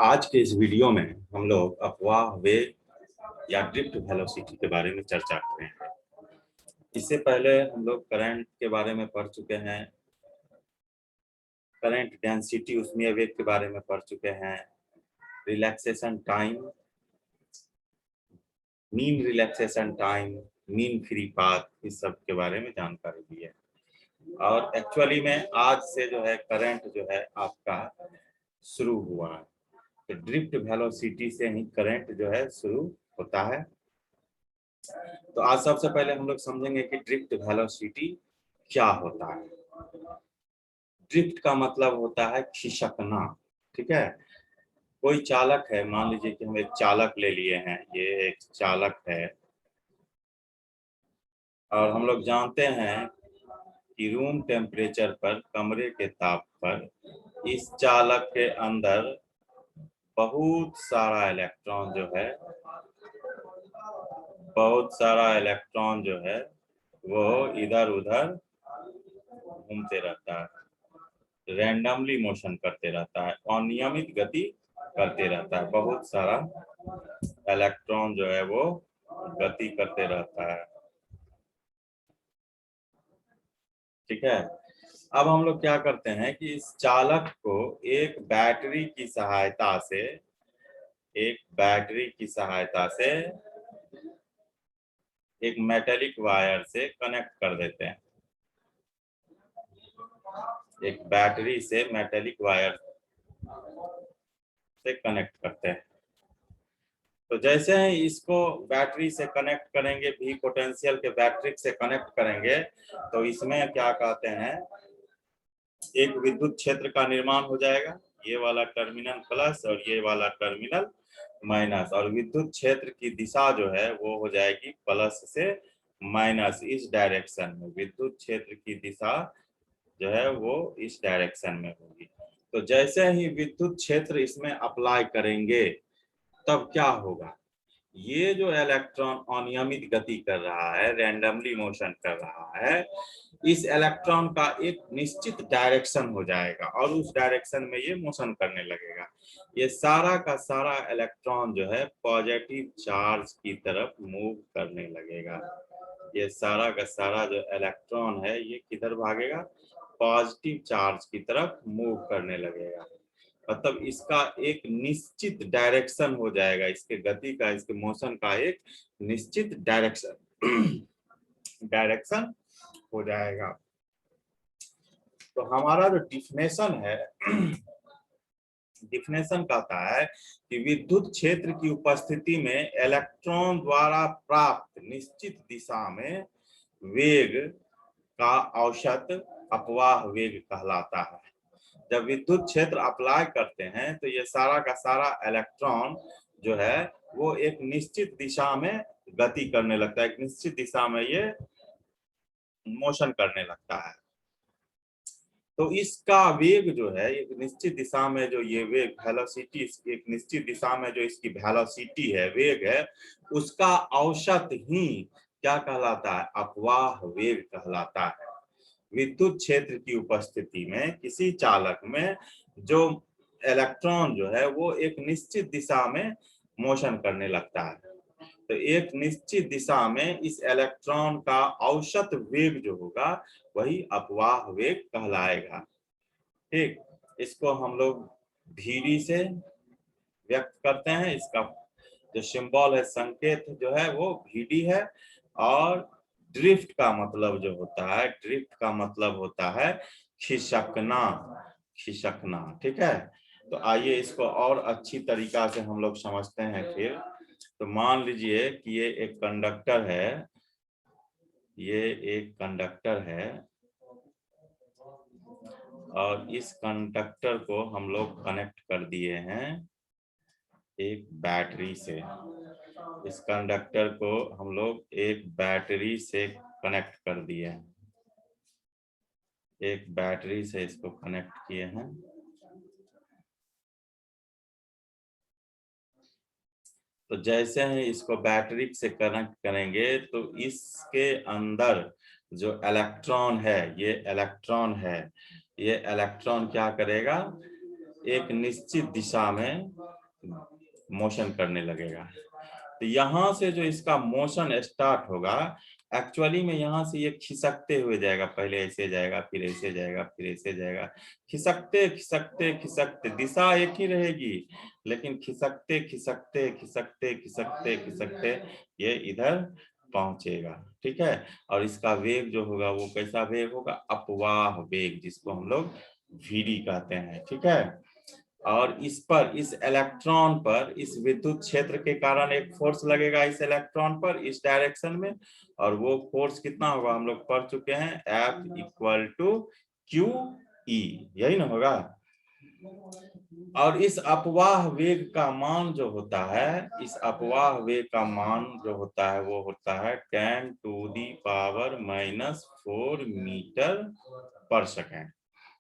आज के इस वीडियो में हम लोग अफवाह वेग या ड्रिफ्ट वेलोसिटी के बारे में चर्चा कर रहे हैं। इससे पहले हम लोग करंट के बारे में पढ़ चुके हैं, करंट डेंसिटी उसमें वेग के बारे में पढ़ चुके हैं, relaxation time, mean relaxation time, mean free path, इस सब के बारे में जानकारी दी है। और एक्चुअली में आज से जो है करंट जो है आपका शुरू हुआ है, तो ड्रिफ्ट वेलोसिटी से ही करंट जो है शुरू होता है। तो आज सबसे पहले हम लोग समझेंगे कि ड्रिफ्ट वेलोसिटी क्या होता है। ड्रिफ्ट का मतलब होता है खिसकना, ठीक है। कोई चालक है, मान लीजिए कि हम एक चालक ले लिए हैं, ये एक चालक है और हम लोग जानते हैं कि रूम टेम्परेचर पर, कमरे के ताप पर इस चालक के अंदर बहुत सारा इलेक्ट्रॉन जो है, वो इधर उधर घूमते रहता है, रैंडमली मोशन करते रहता है, अनियमित गति करते रहता है। बहुत सारा इलेक्ट्रॉन जो है वो गति करते रहता है, ठीक है। अब हम लोग क्या करते हैं कि इस चालक को एक बैटरी की सहायता से एक मेटेलिक वायर से कनेक्ट कर देते हैं। एक बैटरी से मेटेलिक वायर से कनेक्ट करते हैं। तो जैसे ही इसको बैटरी से कनेक्ट करेंगे, भी पोटेंशियल के बैटरी से कनेक्ट करेंगे, तो इसमें क्या कहते हैं, एक विद्युत क्षेत्र का निर्माण हो जाएगा। ये वाला टर्मिनल प्लस और ये वाला टर्मिनल माइनस, और विद्युत क्षेत्र की दिशा जो है वो हो जाएगी प्लस से माइनस, इस डायरेक्शन में। विद्युत क्षेत्र की दिशा जो है वो इस डायरेक्शन में होगी। तो जैसे ही विद्युत क्षेत्र इसमें अप्लाई करेंगे तब क्या होगा, ये जो इलेक्ट्रॉन अनियमित गति कर रहा है, रैंडमली मोशन कर रहा है, इस इलेक्ट्रॉन का एक निश्चित डायरेक्शन हो जाएगा और उस डायरेक्शन में ये मोशन करने लगेगा। ये सारा का सारा इलेक्ट्रॉन जो है पॉजिटिव चार्ज की तरफ मूव करने लगेगा। ये सारा का सारा जो इलेक्ट्रॉन है ये किधर भागेगा, पॉजिटिव चार्ज की तरफ मूव करने लगेगा। मतलब इसका एक निश्चित डायरेक्शन हो जाएगा, इसके गति का, इसके मोशन का एक निश्चित डायरेक्शन हो जाएगा। तो हमारा जो डिफिनेशन है, डिफिनेशन कहता है कि विद्युत क्षेत्र की उपस्थिति में इलेक्ट्रॉन द्वारा प्राप्त निश्चित दिशा में वेग का औसत अपवाह वेग कहलाता है। जब विद्युत क्षेत्र अप्लाई करते हैं तो ये सारा का सारा इलेक्ट्रॉन जो है वो एक निश्चित दिशा में गति करने लगता है, एक निश्चित दिशा में ये मोशन करने लगता है। तो इसका वेग जो है, एक निश्चित दिशा में जो ये वेग वेलोसिटी, एक निश्चित दिशा में जो इसकी वेलोसिटी है, वेग है, उसका औसत ही क्या कहलाता है, अपवाह वेग कहलाता है। विद्युत क्षेत्र की उपस्थिति में किसी चालक में जो इलेक्ट्रॉन जो है वो एक निश्चित दिशा में मोशन करने लगता है, तो एक निश्चित दिशा में इस इलेक्ट्रॉन का औसत वेग जो होगा वही अपवाह वेग कहलाएगा। ठीक, इसको हम लोग भीडी से व्यक्त करते हैं। इसका जो सिंबल है, संकेत जो है वो भीडी है। और ड्रिफ्ट का मतलब जो होता है, ड्रिफ्ट का मतलब होता है खिसकना, खिसकना, ठीक है। तो आइए इसको और अच्छी तरीका से हम लोग समझते हैं फिर। तो मान लीजिए कि ये एक कंडक्टर है, ये एक कंडक्टर है और इस कंडक्टर को हम लोग कनेक्ट कर दिए हैं एक बैटरी से। इस कंडक्टर को हम लोग एक बैटरी से कनेक्ट कर दिए हैं, एक बैटरी से इसको कनेक्ट किए हैं। तो जैसे ही इसको बैटरी से कनेक्ट करेंगे तो इसके अंदर जो इलेक्ट्रॉन है, ये इलेक्ट्रॉन है, ये इलेक्ट्रॉन क्या करेगा, एक निश्चित दिशा में मोशन करने लगेगा। तो यहाँ से जो इसका मोशन स्टार्ट होगा, एक्चुअली में यहाँ से ये खिसकते हुए जाएगा, पहले ऐसे जाएगा, फिर ऐसे जाएगा, फिर ऐसे जाएगा, खिसकते खिसकते खिसकते, दिशा एक ही रहेगी लेकिन खिसकते खिसकते खिसकते खिसकते खिसकते ये इधर पहुंचेगा। ठीक है, और इसका वेग जो होगा वो कैसा वेग होगा, अपवाह वेग, जिसको हम लोग वीडी कहते हैं। ठीक है, और इस पर, इस इलेक्ट्रॉन पर, इस विद्युत क्षेत्र के कारण एक फोर्स लगेगा इस इलेक्ट्रॉन पर इस डायरेक्शन में, और वो फोर्स कितना होगा हम लोग पढ़ चुके हैं, F equal to q E, यही ना होगा। और इस अपवाह वेग का मान जो होता है, इस अपवाह वेग का मान जो होता है वो होता है 10⁻⁻⁴ मीटर पर सेकेंड।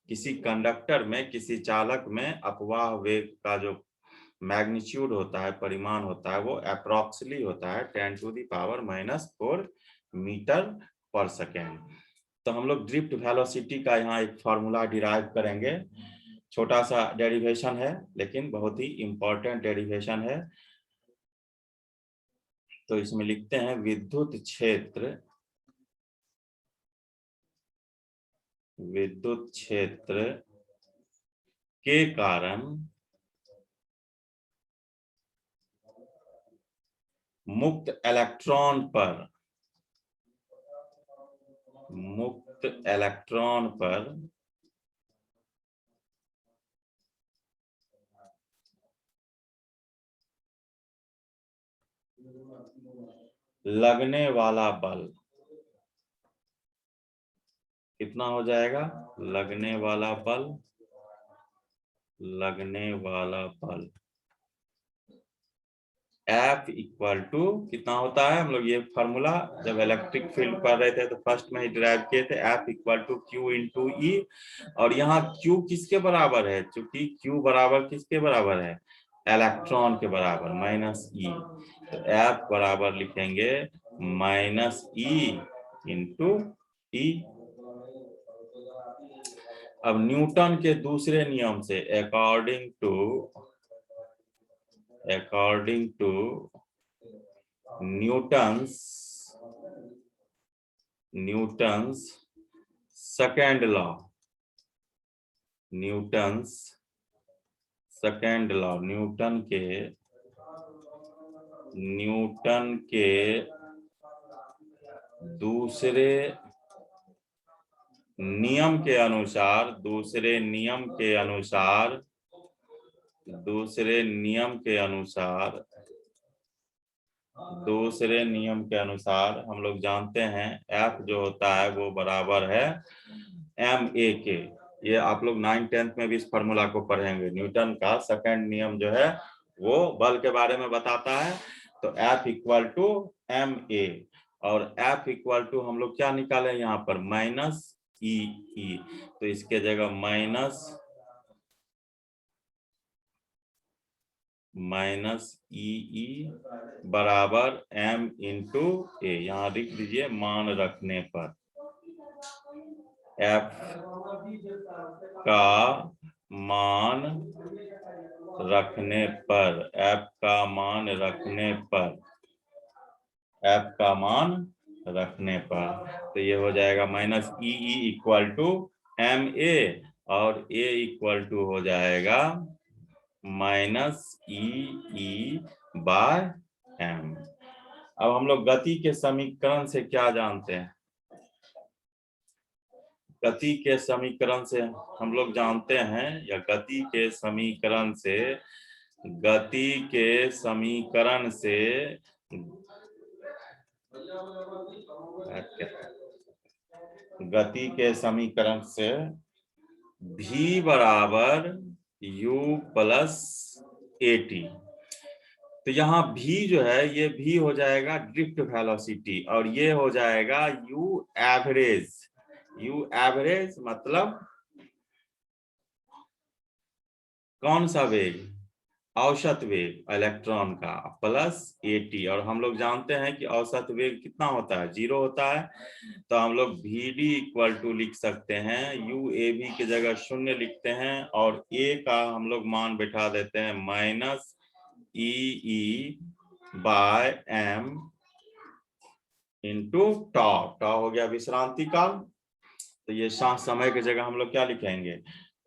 किसी कंडक्टर में, किसी चालक में अपवाह वेग का जो मैग्नीट्यूड होता है, परिमाण होता है, वो अप्रोक्सीमेटली होता है 10⁻⁻⁴ मीटर पर सेकेंड। तो हम लोग ड्रिफ्ट वेलोसिटी का यहाँ एक फॉर्मूला डिराइव करेंगे। छोटा सा डेरिवेशन है लेकिन बहुत ही इंपॉर्टेंट डेरिवेशन है। तो इसमें लिखते हैं विद्युत क्षेत्र, विद्युत क्षेत्र के कारण मुक्त इलेक्ट्रॉन पर, मुक्त इलेक्ट्रॉन पर लगने वाला बल कितना हो जाएगा, लगने वाला बल, लगने वाला बल F इक्वल टू कितना होता है, हम लोग ये फॉर्मूला जब इलेक्ट्रिक फील्ड पढ़ रहे थे तो फर्स्ट में ही डिराइव किए थे, F equal to Q into E. और यहाँ Q किसके बराबर है, चूंकि Q बराबर किसके बराबर है, इलेक्ट्रॉन के बराबर, माइनस ई। तो F बराबर लिखेंगे माइनस ई इंटू ई। अब न्यूटन के दूसरे नियम से, according to Newton's second law, Newton's second law, Newton के दूसरे नियम के अनुसार, दूसरे नियम के अनुसार हम लोग जानते हैं F जो होता है वो बराबर है ma के। ये आप लोग 9th-10th में भी इस फॉर्मूला को पढ़ेंगे। न्यूटन का सेकंड नियम जो है वो बल के बारे में बताता है। तो F इक्वल टू ma, और F इक्वल टू हम लोग क्या निकाले यहाँ पर, माइनस ई। तो इसके जगह माइनस ई बराबर m इंटू ए, यहाँ लिख दीजिए मान रखने पर, F का मान रखने पर, F का मान रखने पर, तो ये हो जाएगा minus E equal to M A, और ए इक्वल टू हो जाएगा माइनस ई बाय एम। अब हम लोग गति के समीकरण से क्या जानते हैं, गति के समीकरण से हम लोग जानते हैं, या गति के समीकरण से v बराबर u प्लस AT। तो यहाँ v जो है, ये v हो जाएगा ड्रिफ्ट वेलोसिटी, और ये हो जाएगा u एवरेज। u एवरेज मतलब कौन सा वेग, औसत वेग इलेक्ट्रॉन का प्लस AT, और हम लोग जानते हैं कि औसत वेग कितना होता है, 0 होता है। तो हम लोग VD इक्वल टू लिख सकते हैं, UAV की जगह 0 लिखते हैं, और A का हम लोग मान बैठा देते हैं minus EE by M into tau. Tau हो गया विश्रांति काल। तो ये सांस समय की जगह हम लोग क्या लिखेंगे,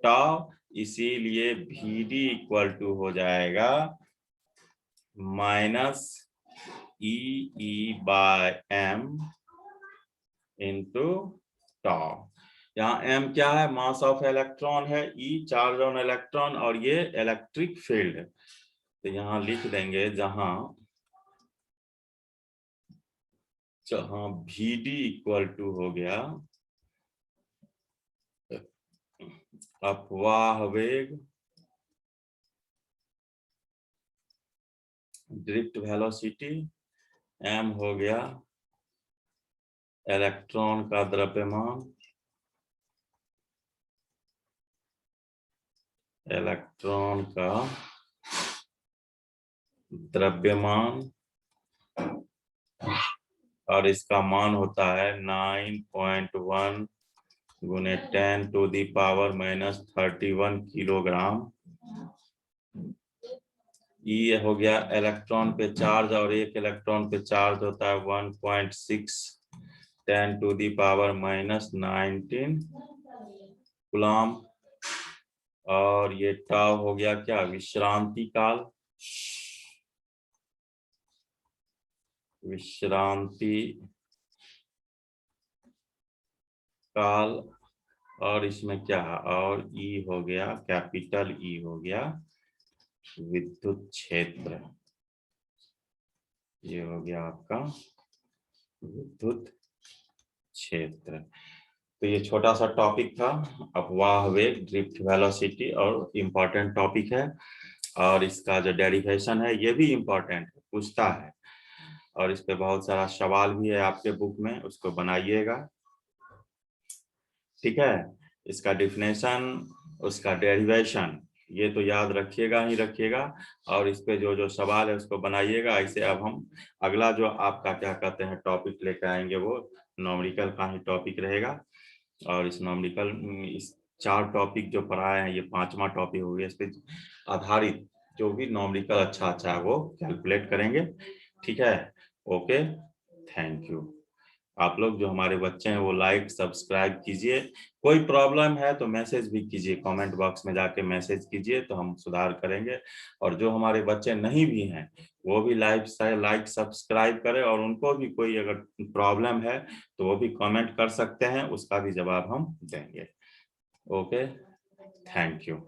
टॉ। इसीलिए VD इक्वल टू हो जाएगा minus EE by M into tau. यहाँ M क्या है, मास ऑफ इलेक्ट्रॉन है, E चार्ज ऑन इलेक्ट्रॉन, और ये इलेक्ट्रिक फील्ड। तो यहाँ लिख देंगे जहां VD इक्वल टू हो गया अपवाह वेग, ड्रिफ्ट वेलोसिटी, M हो गया इलेक्ट्रॉन का द्रव्यमान, इलेक्ट्रॉन का द्रव्यमान, और इसका मान होता है 9.1 गुने 10 to the power minus 31 kilogram. ये हो गया इलेक्ट्रॉन पे चार्ज, और एक इलेक्ट्रॉन पे चार्ज होता है 1.6 10 to the power minus 19 coulomb. और ये टाउ हो गया क्या, विश्रांति काल, विश्रांति काल। और इसमें क्या है, और ई हो गया, कैपिटल ई हो गया विद्युत क्षेत्र। ये हो गया आपका विद्युत क्षेत्र। तो ये छोटा सा टॉपिक था, अपवाह वेग, ड्रिफ्ट वेलोसिटी, और इम्पोर्टेंट टॉपिक है। और इसका जो डेरिवेशन है ये भी इम्पोर्टेंट है, पूछता है, और इस पे बहुत सारा सवाल भी है आपके बुक में, उसको बनाइएगा। ठीक है, इसका डिफिनेशन, उसका डेरिवेशन, ये तो याद रखिएगा ही रखिएगा, और इस पे जो जो सवाल है उसको बनाइएगा। ऐसे अब हम अगला जो आपका क्या कहते हैं टॉपिक लेकर आएंगे, वो न्यूमेरिकल का ही टॉपिक रहेगा। और इस न्यूमेरिकल, इस 4 टॉपिक जो पढ़ाए हैं, ये 5वां टॉपिक हो गया। इस पे आधारित जो भी न्यूमेरिकल अच्छा है वो कैलकुलेट करेंगे। ठीक है, ओके, थैंक यू। आप लोग जो हमारे बच्चे हैं वो लाइक सब्सक्राइब कीजिए। कोई प्रॉब्लम है तो मैसेज भी कीजिए, कमेंट बॉक्स में जाके मैसेज कीजिए, तो हम सुधार करेंगे। और जो हमारे बच्चे नहीं भी हैं वो भी लाइक सब्सक्राइब करें, और उनको भी कोई अगर प्रॉब्लम है तो वो भी कमेंट कर सकते हैं, उसका भी जवाब हम देंगे। Okay, thank you.